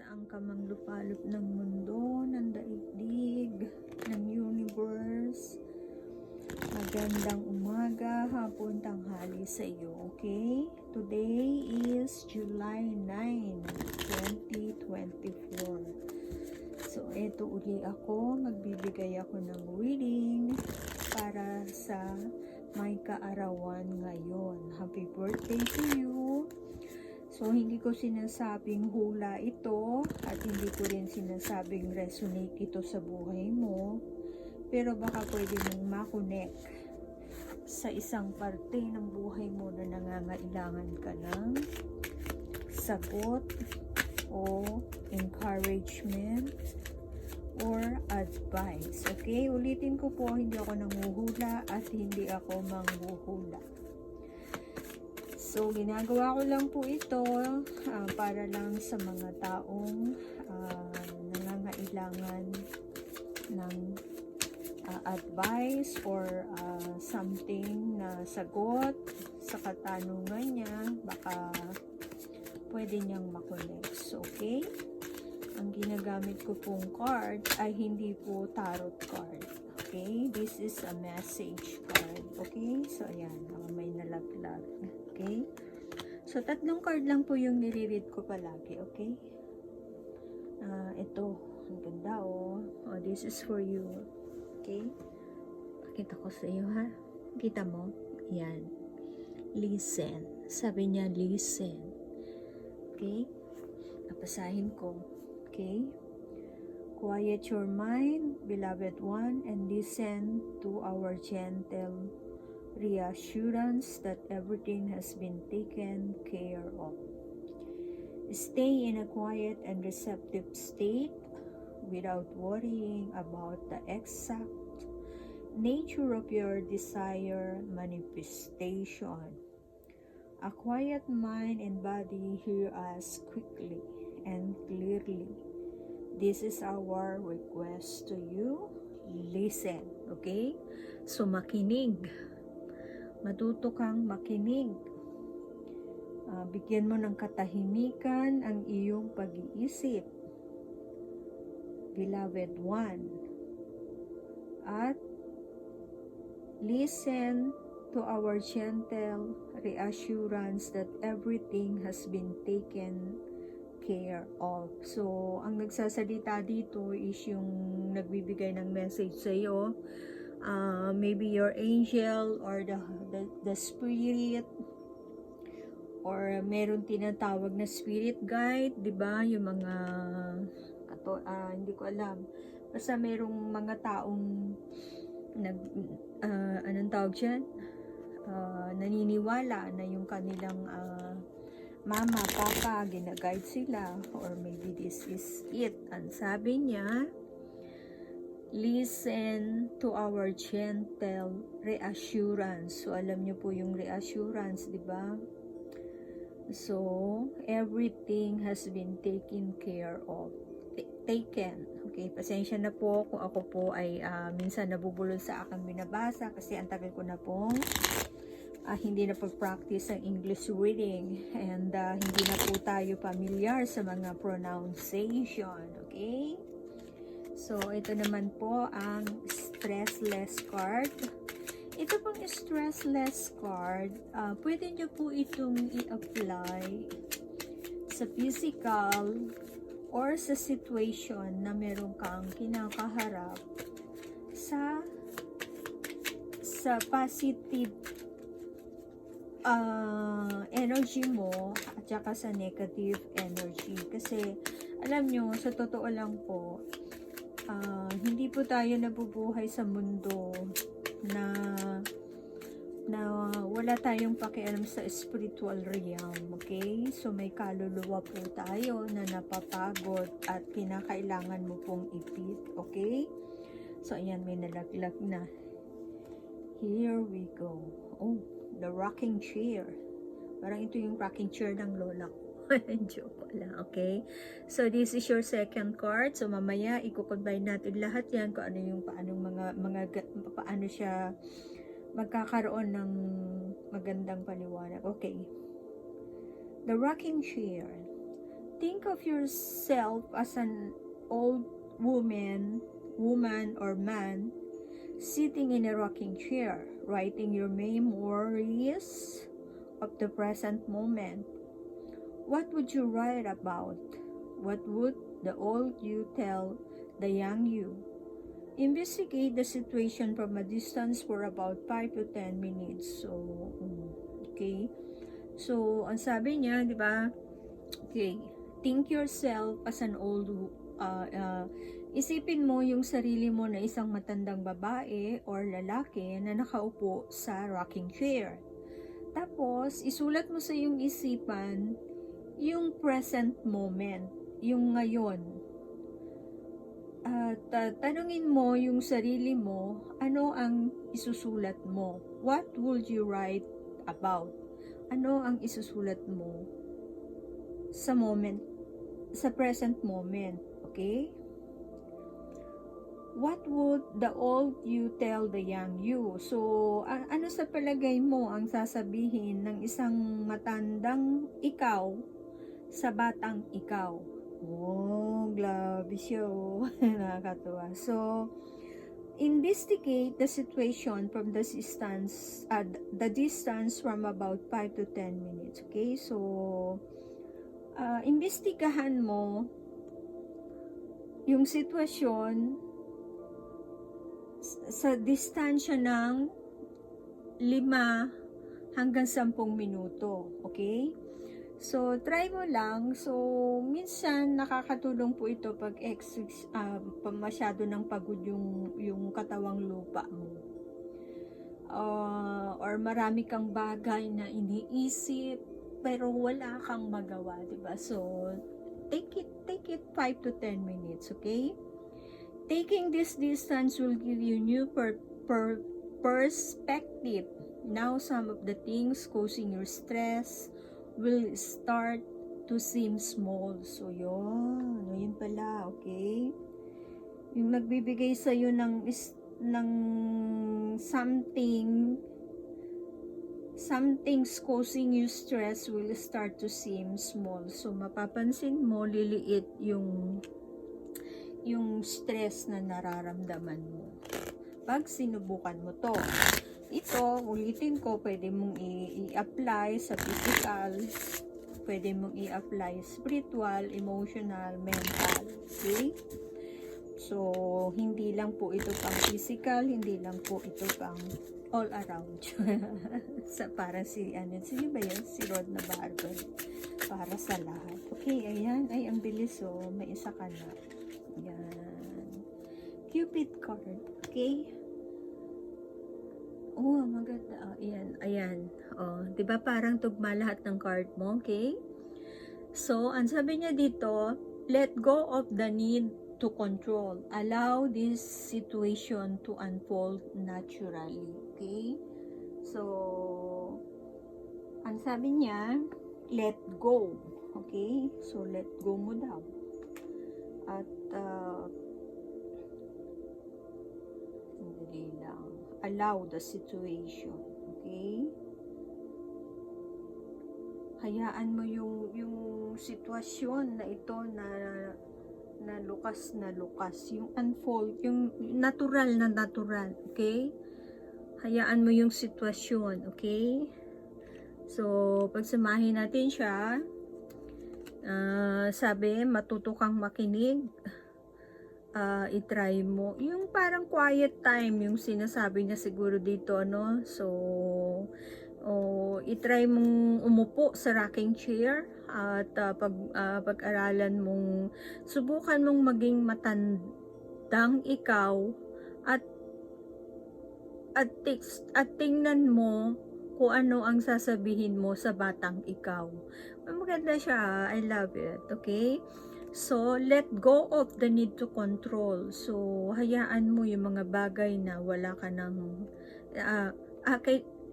saan ka mang lupalop ng mundo, ng daigdig, ng universe. Magandang umaga, hapon, tanghali sa iyo, okay? Today is July 9, 2024. So, eto uli ako, magbibigay ako ng reading para sa may kaarawan ngayon. Happy birthday to you! So, hindi ko sinasabing hula ito at hindi ko rin sinasabing resonate ito sa buhay mo. Pero baka pwede mong makonect sa isang parte ng buhay mo na nangangailangan ka ng sagot o encouragement or advice. Okay? Ulitin ko po, hindi ako nanguhula at hindi ako manghuhula. So, ginagawa ko lang po ito para lang sa mga taong nangangailangan ng advice or something na sagot sa katanungan niya, baka pwede niyang makonect. Okay? Ang ginagamit ko pong card ay hindi po tarot card. Okay? This is a message card. Okay? So, ayan. May nalaglag. Okay? So, 3 card lang po yung nire-read ko palagi. Okay? Ito. Ang ganda, oh. Oh, this is for you. Okay? Pakita ko sa iyo, ha? Kita mo? Yan. Listen. Sabi niya, listen. Okay? Napasahin ko. Okay? Quiet your mind, beloved one, and listen to our gentle reassurance that everything has been taken care of. Stay in a quiet and receptive state without worrying about the exact nature of your desire manifestation. A quiet mind and body hear us quickly and clearly. This is our request to you. Listen, okay? So makinig. Matuto kang makinig. Bigyan mo ng katahimikan ang iyong pag-iisip, beloved one. At listen to our gentle reassurance that everything has been taken care of. So, ang nagsasalita dito is yung nagbibigay ng message sa iyo. Maybe your angel or the spirit, or meron tinatawag na spirit guide, 'di ba? Yung mga hindi ko alam. Basta merong mga taong anong tawag diyan? Naniniwala na yung kanilang mama, papa, gina-guide sila, or maybe this is it. Ang sabi niya, listen to our gentle reassurance. So, alam niyo po yung reassurance, di ba? So, everything has been taken care of. Taken. Okay, pasensya na po kung ako po ay minsan nabubulol sa aking binabasa kasi ang tagal ko na pong hindi na pag-practice ang English reading, and hindi na po tayo familiar sa mga pronunciation. Okay? So, ito naman po ang stressless card. Ito pong stressless card, pwede nyo po itong i-apply sa physical or sa situation na meron kang kinakaharap sa positive energy mo at saka sa negative energy. Kasi, alam nyo, sa totoo lang po, hindi po tayo nabubuhay sa mundo na wala tayong pakialam sa spiritual realm, okay? So, may kaluluwa po tayo na napapagod at kinakailangan mo pong ipit, okay? So, ayan, may nalaglag na. Here we go. Oh, the rocking chair. Parang ito yung rocking chair ng lola ko. Joke lang, okay? So, this is your second card. So, mamaya, i-combine natin lahat yan kung ano yung paano siya magkakaroon ng magandang paliwanag. Okay. The rocking chair. think of yourself as an old woman or man, sitting in a rocking chair, writing your memories of the present moment. What would you write about? What would the old you tell the young you? Investigate the situation from a distance for about 5 to 10 minutes. So, okay. So, ang sabi niya, di ba? Okay. Think yourself as an old isipin mo yung sarili mo na isang matandang babae or lalaki na nakaupo sa rocking chair. Tapos, isulat mo sa iyong isipan yung present moment, yung ngayon. At tanungin mo yung sarili mo, ano ang isusulat mo? What would you write about? Ano ang isusulat mo sa moment, sa present moment, okay? What would the old you tell the young you? So, ano sa palagay mo ang sasabihin ng isang matandang ikaw sa batang ikaw? Oh, grabe siya, oh. Nakakatuwa. So, investigate the situation from the distance from about 5 to 10 minutes. Okay? So, imbestigahan mo yung sitwasyon sa distansya ng 5 hanggang 10 minuto. Okay? So, try mo lang. So, minsan nakakatulong po ito pag masyado ng pagod yung katawang lupa mo. Or marami kang bagay na iniisip pero wala kang magawa, 'di ba? So, take it 5 to 10 minutes, okay? Taking this distance will give you new perspective. Now, some of the things causing your stress will start to seem small. So, yun pala, okay? Yung nagbibigay sa'yo ng something's causing you stress will start to seem small. So, mapapansin mo, liliit yung stress na nararamdaman mo pag sinubukan mo to. Ito, ulitin ko, pwede mong i-apply sa physical, pwede mong i-apply spiritual, emotional, mental. Okay? So, hindi lang po ito pang physical, hindi lang po ito pang all around. Para sino ba yan? Si Rod na Barber. Para sa lahat. Okay, ayan. Ay, ang bilis, oh. May isa ka na. Ayan. Cupid card. Okay? Oh, maganda. Ayan. Oh, 'di ba parang tugma lahat ng card mo, okay? So, ang sabi niya dito, let go of the need to control. Allow this situation to unfold naturally, okay? So, ang sabi niya, let go. Okay? So, let go mo daw. At hindi lang. Allow the situation. Okay? Hayaan mo yung sitwasyon na ito na lukas, yung unfold, yung natural na natural, okay? Hayaan mo yung sitwasyon, okay? So, pagsamahin natin siya, sabi, matuto kang makinig, itry mo, yung parang quiet time, yung sinasabi niya siguro dito, no? So, itry mong umupo sa rocking chair at pag-aralan mong subukan mong maging matandang ikaw at tingnan mo kung ano ang sasabihin mo sa batang ikaw. Maganda siya, I love it, okay? So, let go of the need to control. So, hayaan mo yung mga bagay na wala ka nang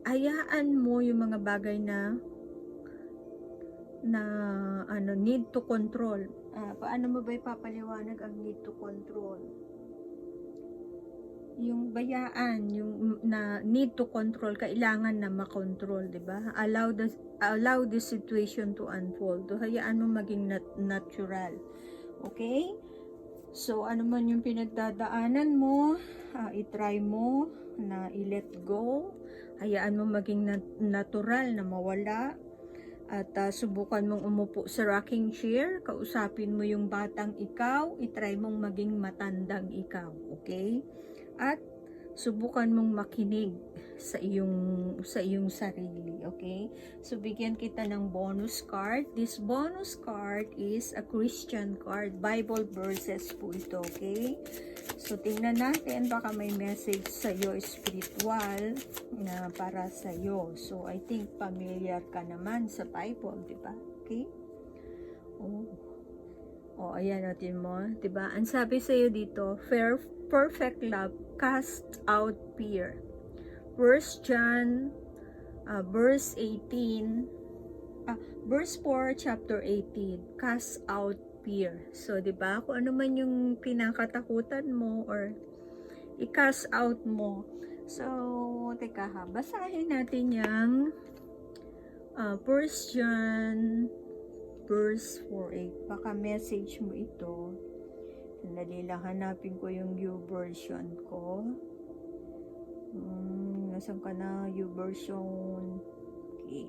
hayaan mo yung mga bagay na need to control. Paano mo ba ipapaliwanag ang need to control? yung bayaan, yung na need to control, kailangan na makontrol, 'di ba? Allow the situation to unfold. So, hayaan mo maging natural. Okay? So, ano man yung pinagdadaanan mo, i-try mo na i-let go. Hayaan mo maging natural na mawala. At subukan mong umupo sa rocking chair. Kausapin mo yung batang ikaw. I-try mong maging matandang ikaw. Okay? At subukan mong makinig sa iyong sarili, okay? So bigyan kita ng bonus card. This bonus card is a Christian card, Bible verses po ito, okay? So tingnan natin, baka may message sa iyo spiritual na para sa iyo. So I think familiar ka naman sa Bible, di ba? Okay? Ayan natin mo, 'di ba? Ang sabi sa iyo dito, perfect love cast out fear. 1 John verse 18, verse 4 chapter 18, cast out fear. So, 'di ba? Kung ano man yung pinakatakutan mo or i-cast out mo. So, teka ha, basahin natin yung 1 John verse 4:8. Baka message mo ito. Sandali lang, hanapin ko yung U version ko. Nasaan ka na? U version. Okay.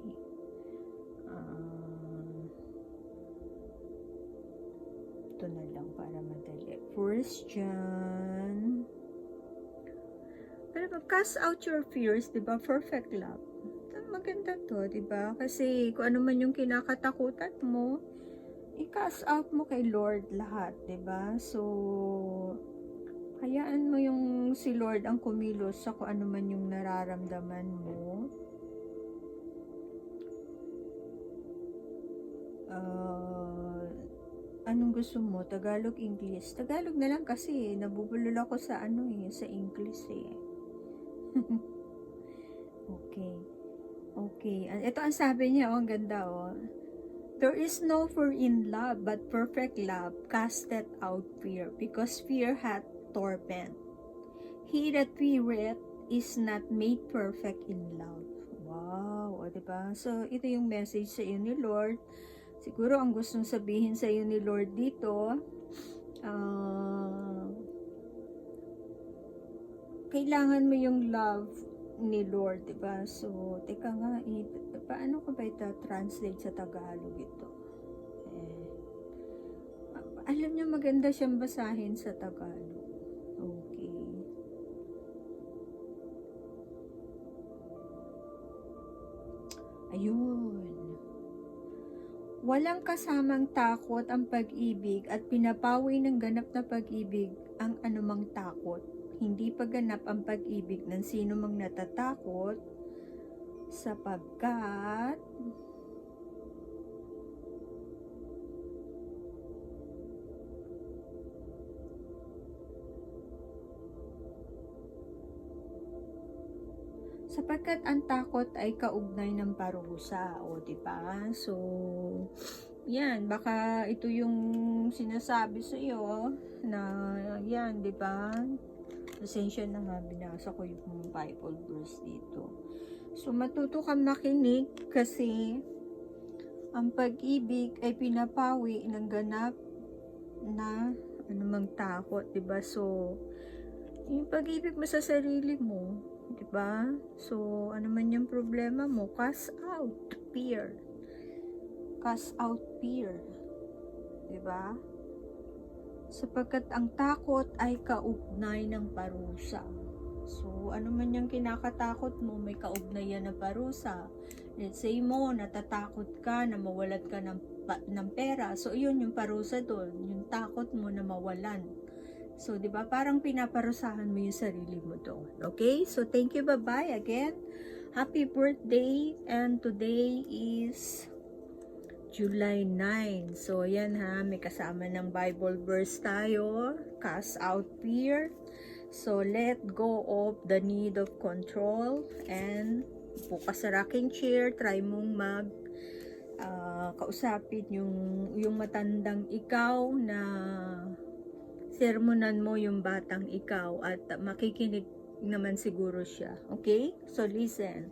Ito na lang para madali. First John. Pero cast out your fears, diba? Perfect love. Maganda to, diba? Kasi kung ano man yung kinakatakutan mo, i-cast out mo kay Lord lahat, diba? So, hayaan mo yung si Lord ang kumilos sa kung ano man yung nararamdaman mo. Anong gusto mo? Tagalog, English? Tagalog na lang kasi, nabubulol ako sa sa English eh. Okay. Okay. Ito ang sabi niya, ang ganda There is no fear in love, but perfect love casteth out fear, because fear hath torment. He that feareth is not made perfect in love. Wow, diba? So, ito yung message sa iyo ni Lord. Siguro ang gustong sabihin sa iyo ni Lord dito, kailangan mo yung love ni Lord, diba? So, teka nga, paano ko ba ita-translate sa Tagalog ito? Alam niyo, maganda siyang basahin sa Tagalog. Okay. Ayun. Walang kasamang takot ang pag-ibig at pinapawi ng ganap na pag-ibig ang anumang takot. Hindi paganap ang pag-ibig ng sino mang natatakot, sapagkat ang takot ay kaugnay ng parusa, diba? So, yan, baka ito yung sinasabi sa iyo na yan, diba? Pasensya na nga, binasa ko yung Bible verse dito. So, matuto kang makinig kasi ang pag-ibig ay pinapawi ng ganap na anumang takot, diba? So, yung pag-ibig mo sa sarili mo, diba? So, ano man yung problema mo, cast out fear. Cast out fear. Diba? Sapagkat ang takot ay kaugnay ng parusa. So, ano man yung kinakatakot mo, may kaugnayan ng parusa. Let's say mo, natatakot ka na mawalan ka ng pera. So, yun yung parusa doon. Yung takot mo na mawalan. So, di ba, parang pinaparusahan mo yung sarili mo doon. Okay? So, thank you. Bye-bye again. Happy birthday. And today is July 9. So, yan ha, may kasama ng Bible verse tayo. Cast out fear. So, let go of the need of control. And, bukas sa rocking chair, try mong kausapin yung matandang ikaw na sermonan mo yung batang ikaw at makikinig naman siguro siya. Okay? So, listen.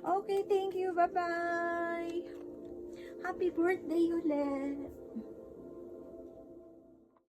Okay, thank you. Bye-bye. Happy birthday ulit.